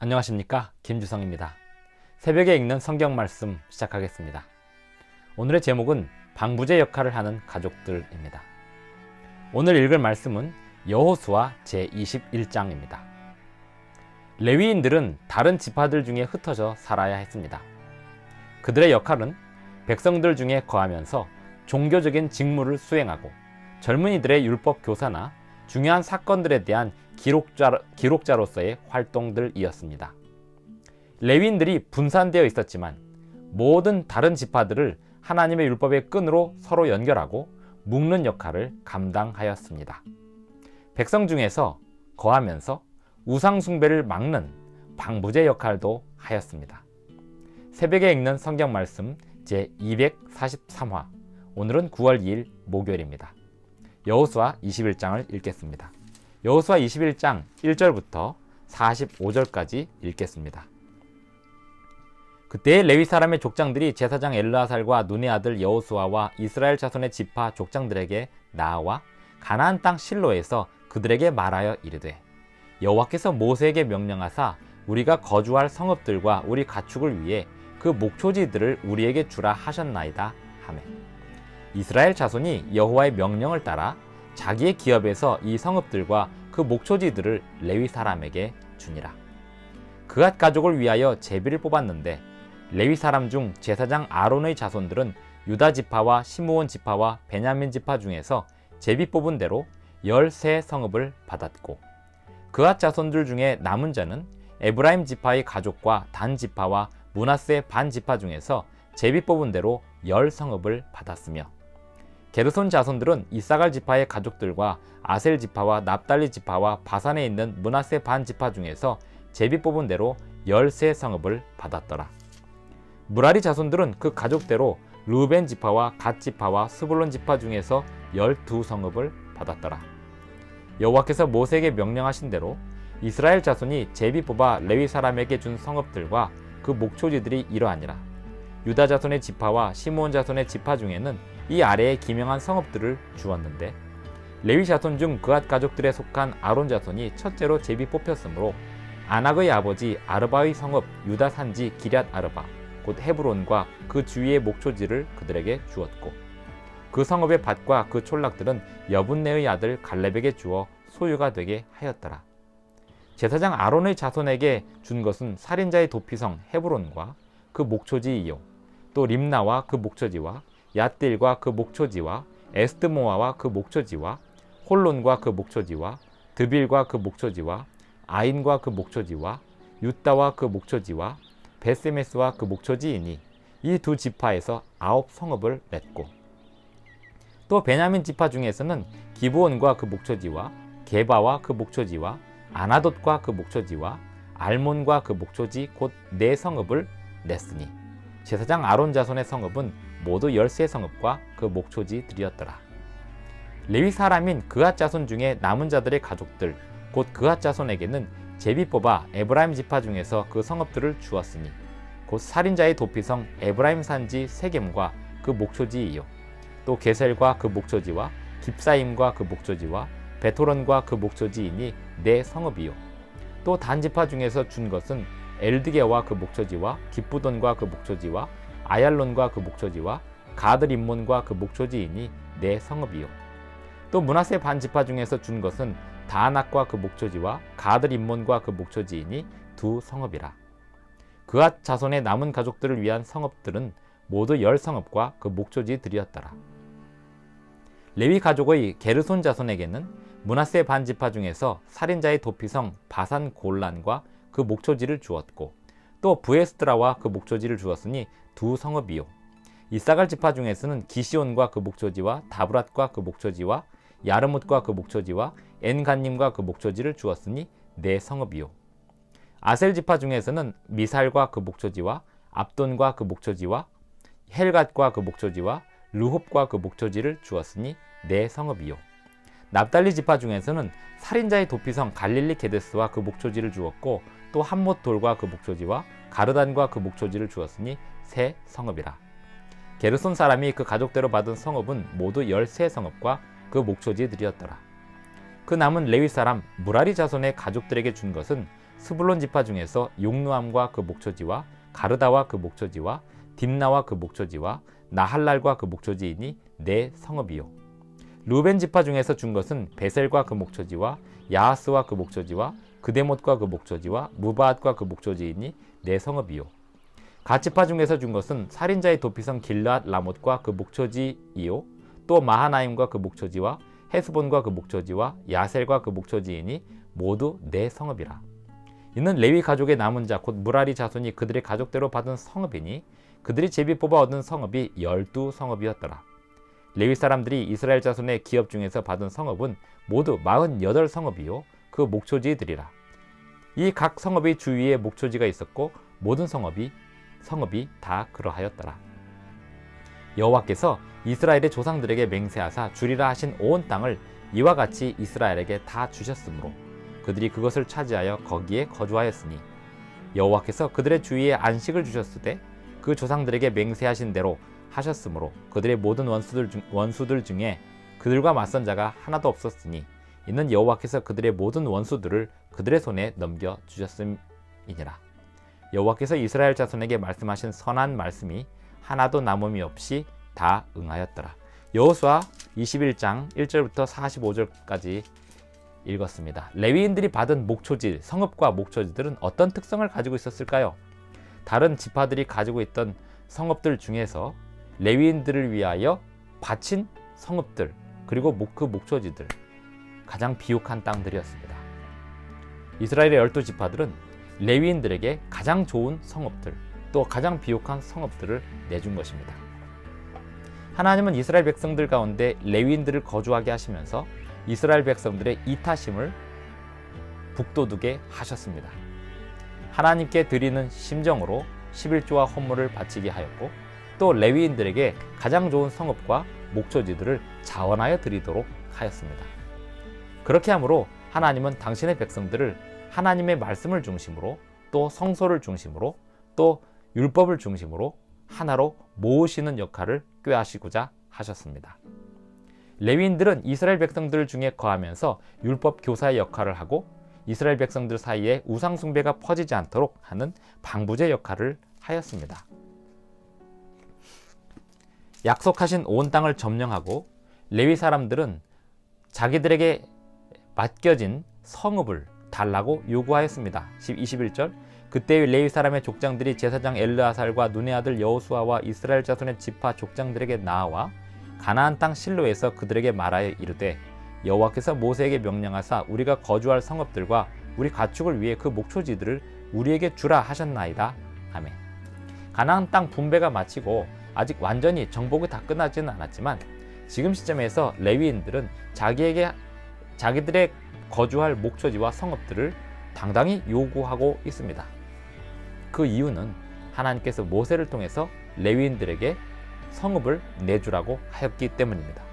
안녕하십니까, 김주성입니다. 새벽에 읽는 성경 말씀 시작하겠습니다. 오늘의 제목은 방부제 역할을 하는 가족들입니다. 오늘 읽을 말씀은 여호수아 제21장입니다. 레위인들은 다른 지파들 중에 흩어져 살아야 했습니다. 그들의 역할은 백성들 중에 거하면서 종교적인 직무를 수행하고 젊은이들의 율법 교사나 중요한 사건들에 대한 기록자로서의 활동들이었습니다. 레위인들이 분산되어 있었지만 모든 다른 지파들을 하나님의 율법의 끈으로 서로 연결하고 묶는 역할을 감당하였습니다. 백성 중에서 거하면서 우상 숭배를 막는 방부제 역할도 하였습니다. 새벽에 읽는 성경 말씀 제243화, 오늘은 9월 2일 목요일입니다. 여호수아 21장을 읽겠습니다. 여호수아 21장 1절부터 45절까지 읽겠습니다. 그때 레위 사람의 족장들이 제사장 엘르아살과 눈의 아들 여호수아와 이스라엘 자손의 지파 족장들에게 나아와 가나안 땅 실로에서 그들에게 말하여 이르되, 여호와께서 모세에게 명령하사 우리가 거주할 성읍들과 우리 가축을 위해 그 목초지들을 우리에게 주라 하셨나이다 하매, 이스라엘 자손이 여호와의 명령을 따라 자기의 기업에서 이 성읍들과 그 목초지들을 레위 사람에게 주니라. 그앗 가족을 위하여 제비를 뽑았는데 레위 사람 중 제사장 아론의 자손들은 유다 지파와 시므온 지파와 베냐민 지파 중에서 제비 뽑은 대로 13성읍을 받았고, 그앗 자손들 중에 남은 자는 에브라임 지파의 가족과 단 지파와 므낫세 반 지파 중에서 제비 뽑은 대로 10성읍을 받았으며, 게르손 자손들은 이사갈 지파의 가족들과 아셀 지파와 납달리 지파와 바산에 있는 므낫세 반 지파 중에서 제비 뽑은 대로 13성읍을 받았더라. 무라리 자손들은 그 가족대로 르우벤 지파와 갓 지파와 스불론 지파 중에서 12성읍을 받았더라. 여호와께서 모세에게 명령하신 대로 이스라엘 자손이 제비 뽑아 레위 사람에게 준 성읍들과 그 목초지들이 이러하니라. 유다 자손의 지파와 시므온 자손의 지파 중에는 이 아래에 기명한 성읍들을 주었는데, 레위 자손 중 그앗 가족들에 속한 아론 자손이 첫째로 제비 뽑혔으므로 아낙의 아버지 아르바의 성읍 유다 산지 기럇 아르바 곧 헤브론과 그 주위의 목초지를 그들에게 주었고, 그 성읍의 밭과 그 촌락들은 여분네의 아들 갈렙에게 주어 소유가 되게 하였더라. 제사장 아론의 자손에게 준 것은 살인자의 도피성 헤브론과 그 목초지이요, 또 림나와 그 목초지와 얏딜과 그 목초지와 에스드모아와 그 목초지와 홀론과 그 목초지와 드빌과 그 목초지와 아인과 그 목초지와 유다와 그 목초지와 베세메스와 그 목초지이니 이 두 지파에서 9성읍을 냈고, 또 베냐민 지파 중에서는 기브온과 그 목초지와 게바와 그 목초지와 아나돗과 그 목초지와 알몬과 그 목초지 곧 4성읍을 냈으니 제사장 아론 자손의 성읍은 모두 13성읍과 그 목초지들이었더라. 레위 사람인 그앗 자손 중에 남은 자들의 가족들 곧 그앗 자손에게는 제비 뽑아 에브라임 지파 중에서 그 성읍들을 주었으니 곧 살인자의 도피성 에브라임 산지 세겜과 그 목초지이요, 또 게셀과 그 목초지와 깁사임과 그 목초지와 베토론과 그 목초지이니 4성읍이요, 또 단 지파 중에서 준 것은 엘드게와 그 목초지와 기쁘돈과 그 목초지와 아얄론과 그 목초지와 가드림몬과 그 목초지이니 4성읍이요, 또 므낫세 반 지파 중에서 준 것은 다낙과 그 목초지와 가드림몬과 그 목초지이니 2성읍이라. 그앗 자손의 남은 가족들을 위한 성읍들은 모두 10성읍과 그 목초지들이었더라. 레위 가족의 게르손 자손에게는 므낫세 반 지파 중에서 살인자의 도피성 바산 골란과 그 목초지를 주었고, 또 부에스드라와 그 목초지를 주었으니 2성읍이요, 이사갈 지파 중에서는 기시온과 그 목초지와 다브랏과 그 목초지와 야르뭇과 그 목초지와 엔간님과 그 목초지를 주었으니 4성읍이요, 아셀 지파 중에서는 미살과 그 목초지와 압돈과 그 목초지와 헬갓과 그 목초지와 르홉과 그 목초지를 주었으니 4성읍이요, 납달리 지파 중에서는 살인자의 도피성 갈릴리 게데스와 그 목초지를 주었고, 또 함못 돌과 그 목초지와 가르단과 그 목초지를 주었으니 3성읍이라. 게르손 사람이 그 가족대로 받은 성읍은 모두 13성읍과 그 목초지들이었더라. 그 남은 레위 사람 무라리 자손의 가족들에게 준 것은 스불론 지파 중에서 용누암과 그 목초지와 가르다와 그 목초지와 딥나와 그 목초지와 나할랄과 그 목초지이니 네 성읍이요. 르벤 지파 중에서 준 것은 베셀과 그 목초지와 야하스와 그 목초지와 그데못과 그 목초지와 무바앗과 그 목초지이니 네 성읍이요. 갓 지파 중에서 준 것은 살인자의 도피성 길앗 라못과 그 목초지이요. 또 마하나임과 그 목초지와 헤스본과 그 목초지와 야셀과 그 목초지이니 모두 네 성읍이라. 이는 레위 가족의 남은 자 곧 무라리 자손이 그들의 가족대로 받은 성읍이니 그들이 제비 뽑아 얻은 성읍이 12성읍이었더라. 레위 사람들이 이스라엘 자손의 기업 중에서 받은 성읍은 모두 48성읍이요 그 목초지들이라. 이 각 성읍의 주위에 목초지가 있었고 모든 성읍이 다 그러하였더라. 여호와께서 이스라엘의 조상들에게 맹세하사 주리라 하신 온 땅을 이와 같이 이스라엘에게 다 주셨으므로 그들이 그것을 차지하여 거기에 거주하였으니 여호와께서 그들의 주위에 안식을 주셨으되 그 조상들에게 맹세하신 대로 하셨으므로 그들의 모든 원수들 중에 그들과 맞선 자가 하나도 없었으니 이는 여호와께서 그들의 모든 원수들을 그들의 손에 넘겨 주셨음이니라. 여호와께서 이스라엘 자손에게 말씀하신 선한 말씀이 하나도 남음이 없이 다 응하였더라. 여호수아 21장 1절부터 45절까지 읽었습니다. 레위인들이 받은 목초지, 성읍과 목초지들은 어떤 특성을 가지고 있었을까요? 다른 지파들이 가지고 있던 성읍들 중에서 레위인들을 위하여 바친 성읍들 그리고 그 목초지들 가장 비옥한 땅들이었습니다. 이스라엘의 12지파들은 레위인들에게 가장 좋은 성읍들 또 가장 비옥한 성읍들을 내준 것입니다. 하나님은 이스라엘 백성들 가운데 레위인들을 거주하게 하시면서 이스라엘 백성들의 이타심을 북돋우게 하셨습니다. 하나님께 드리는 심정으로 11조와 헌물을 바치게 하였고 또 레위인들에게 가장 좋은 성읍과 목초지들을 자원하여 드리도록 하였습니다. 그렇게 함으로 하나님은 당신의 백성들을 하나님의 말씀을 중심으로 또 성소를 중심으로 또 율법을 중심으로 하나로 모으시는 역할을 꾀하시고자 하셨습니다. 레위인들은 이스라엘 백성들 중에 거하면서 율법 교사의 역할을 하고 이스라엘 백성들 사이에 우상 숭배가 퍼지지 않도록 하는 방부제 역할을 하였습니다. 약속하신 온 땅을 점령하고 레위 사람들은 자기들에게 맡겨진 성읍을 달라고 요구하였습니다. 21절 그때의 레위 사람의 족장들이 제사장 엘르아살과 눈의 아들 여호수아와 이스라엘 자손의 지파 족장들에게 나아와 가나안 땅 실로에서 그들에게 말하여 이르되 여호와께서 모세에게 명령하사 우리가 거주할 성읍들과 우리 가축을 위해 그 목초지들을 우리에게 주라 하셨나이다 하매 가나안 땅 분배가 마치고 아직 완전히 정복이 다 끝나지는 않았지만 지금 시점에서 레위인들은 자기들의 거주할 목초지와 성읍들을 당당히 요구하고 있습니다. 그 이유는 하나님께서 모세를 통해서 레위인들에게 성읍을 내주라고 하였기 때문입니다.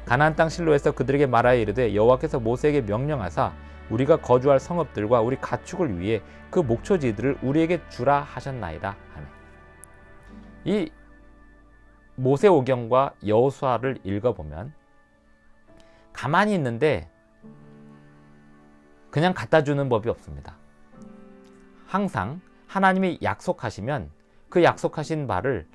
가나안 땅 실로에서 그들에게 말하여 이르되 여호와께서 모세에게 명령하사 우리가 거주할 성읍들과 우리 가축을 위해 그 목초지들을 우리에게 주라 하셨나이다 하며 이 모세오경과 여호수아를 읽어보면 가만히 있는데 그냥 갖다 주는 법이 없습니다. 항상 하나님이 약속하시면 그 약속하신 바를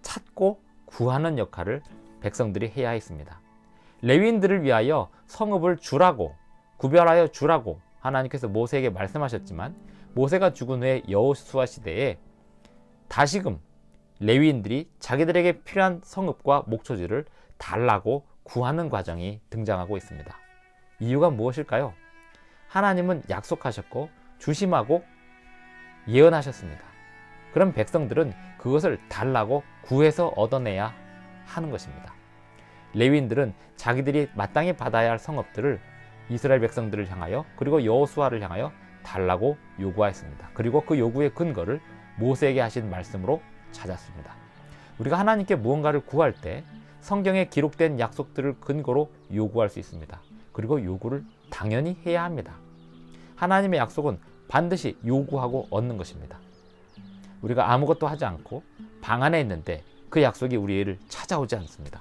찾고 구하는 역할을 백성들이 해야 했습니다. 레위인들을 위하여 성읍을 주라고 구별하여 주라고 하나님께서 모세에게 말씀하셨지만 모세가 죽은 후에 여호수아 시대에 다시금 레위인들이 자기들에게 필요한 성읍과 목초지를 달라고 구하는 과정이 등장하고 있습니다. 이유가 무엇일까요? 하나님은 약속하셨고 주심하고 예언하셨습니다. 그럼 백성들은 그것을 달라고 구해서 얻어내야 하는 것입니다. 레위인들은 자기들이 마땅히 받아야 할 성읍들을 이스라엘 백성들을 향하여 그리고 여호수아를 향하여 달라고 요구하였습니다. 그리고 그 요구의 근거를 모세에게 하신 말씀으로 찾았습니다. 우리가 하나님께 무언가를 구할 때 성경에 기록된 약속들을 근거로 요구할 수 있습니다. 그리고 요구를 당연히 해야 합니다. 하나님의 약속은 반드시 요구하고 얻는 것입니다. 우리가 아무것도 하지 않고 방 안에 있는데 그 약속이 우리를 찾아오지 않습니다.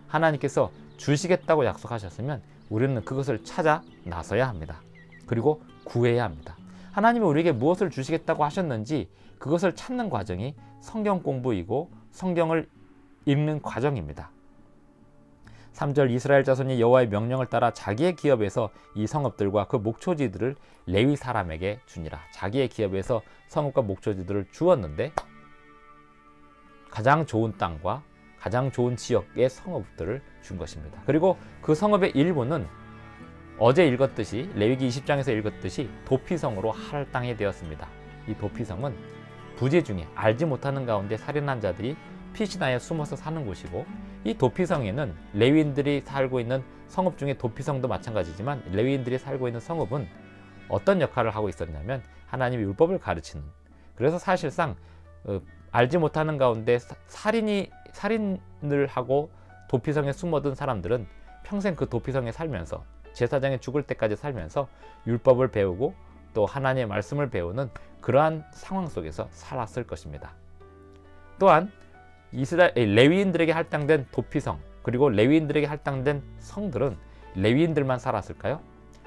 하나님께서 주시겠다고 약속하셨으면 우리는 그것을 찾아 나서야 합니다. 그리고 구해야 합니다. 하나님이 우리에게 무엇을 주시겠다고 하셨는지 그것을 찾는 과정이 성경 공부이고 성경을 읽는 과정입니다. 3절 이스라엘 자손이 여호와의 명령을 따라 자기의 기업에서 이 성읍들과 그 목초지들을 레위 사람에게 주니라. 자기의 기업에서 성읍과 목초지들을 주었는데 가장 좋은 땅과 가장 좋은 지역의 성읍들을 준 것입니다. 그리고 그 성읍의 일부는 어제 읽었듯이 레위기 20장에서 읽었듯이 도피성으로 할당이 되었습니다. 이 도피성은 부재 중에 알지 못하는 가운데 살인한 자들이 피시나에 숨어서 사는 곳이고, 이 도피성에는 레위인들이 살고 있는 성읍 중에 도피성도 마찬가지지만 레위인들이 살고 있는 성읍은 어떤 역할을 하고 있었냐면 하나님의 율법을 가르치는, 그래서 사실상 알지 못하는 가운데 살인을 하고 도피성에 숨어든 사람들은 평생 그 도피성에 살면서 제사장이 죽을 때까지 살면서 율법을 배우고 또 하나님의 말씀을 배우는 그러한 상황 속에서 살았을 것입니다. 또한 레위인들에게 할당된 도피성, 그리고 레위인들에게 할당된 성들은 레위인들만 살았을까요?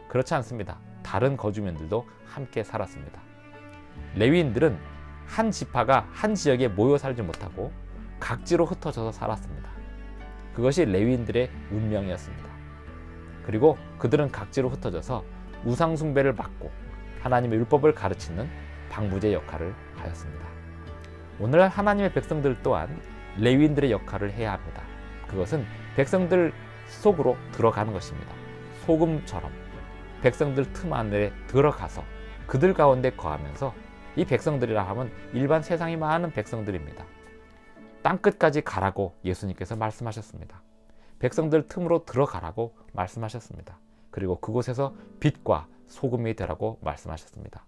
그렇지 않습니다. 다른 거주민들도 함께 살았습니다. 레위인들은 한 지파가 한 지역에 모여 살지 못하고 각지로 흩어져서 살았습니다. 그것이 레위인들의 운명이었습니다. 그리고 그들은 각지로 흩어져서 우상 숭배를 막고 하나님의 율법을 가르치는 방부제 역할을 하였습니다. 오늘날 하나님의 백성들 또한 레위인들의 역할을 해야 합니다. 그것은 백성들 속으로 들어가는 것입니다. 소금처럼 백성들 틈 안에 들어가서 그들 가운데 거하면서, 이 백성들이라 하면 일반 세상이 많은 백성들입니다. 땅끝까지 가라고 예수님께서 말씀하셨습니다. 백성들 틈으로 들어가라고 말씀하셨습니다. 그리고 그곳에서 빛과 소금이 되라고 말씀하셨습니다.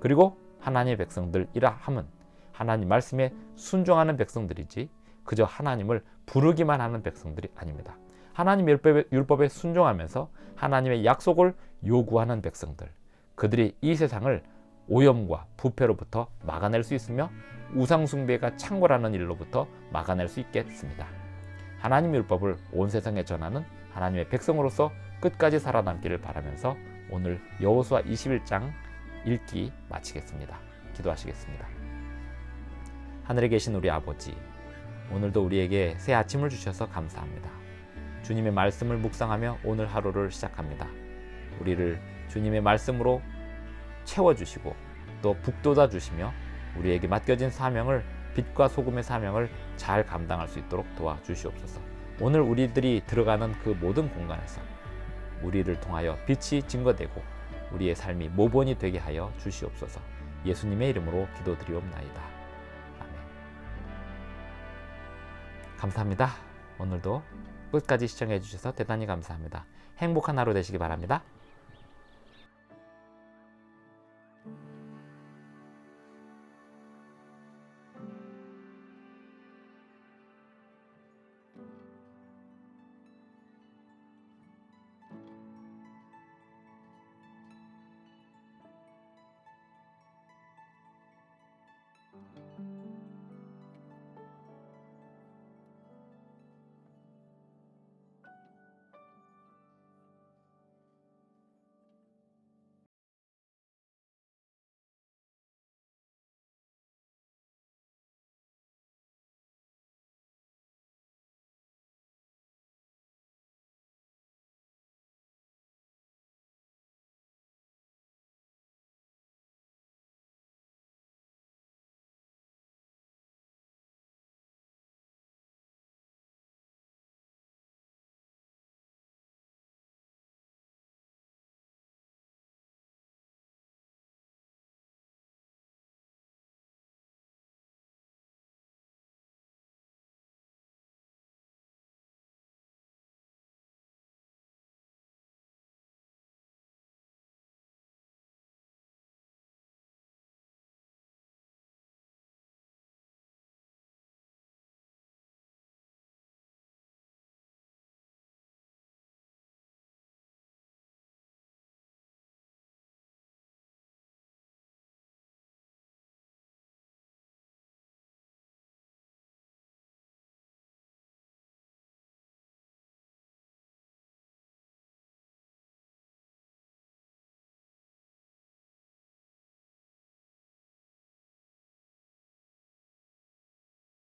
그리고 하나님의 백성들이라 함은 하나님 말씀에 순종하는 백성들이지 그저 하나님을 부르기만 하는 백성들이 아닙니다. 하나님 율법에 순종하면서 하나님의 약속을 요구하는 백성들, 그들이 이 세상을 오염과 부패로부터 막아낼 수 있으며 우상숭배가 창궐하는 일로부터 막아낼 수 있겠습니다. 하나님의 율법을 온 세상에 전하는 하나님의 백성으로서 끝까지 살아남기를 바라면서 오늘 여호수아 21장 읽기 마치겠습니다. 기도하시겠습니다. 하늘에 계신 우리 아버지, 오늘도 우리에게 새 아침을 주셔서 감사합니다. 주님의 말씀을 묵상하며 오늘 하루를 시작합니다. 우리를 주님의 말씀으로 채워주시고 또 북돋아 주시며 우리에게 맡겨진 사명을, 빛과 소금의 사명을 잘 감당할 수 있도록 도와주시옵소서. 오늘 우리들이 들어가는 그 모든 공간에서 우리를 통하여 빛이 증거되고 우리의 삶이 모본이 되게 하여 주시옵소서. 예수님의 이름으로 기도드리옵나이다. 아멘. 감사합니다. 오늘도 끝까지 시청해 주셔서 대단히 감사합니다. 행복한 하루 되시기 바랍니다.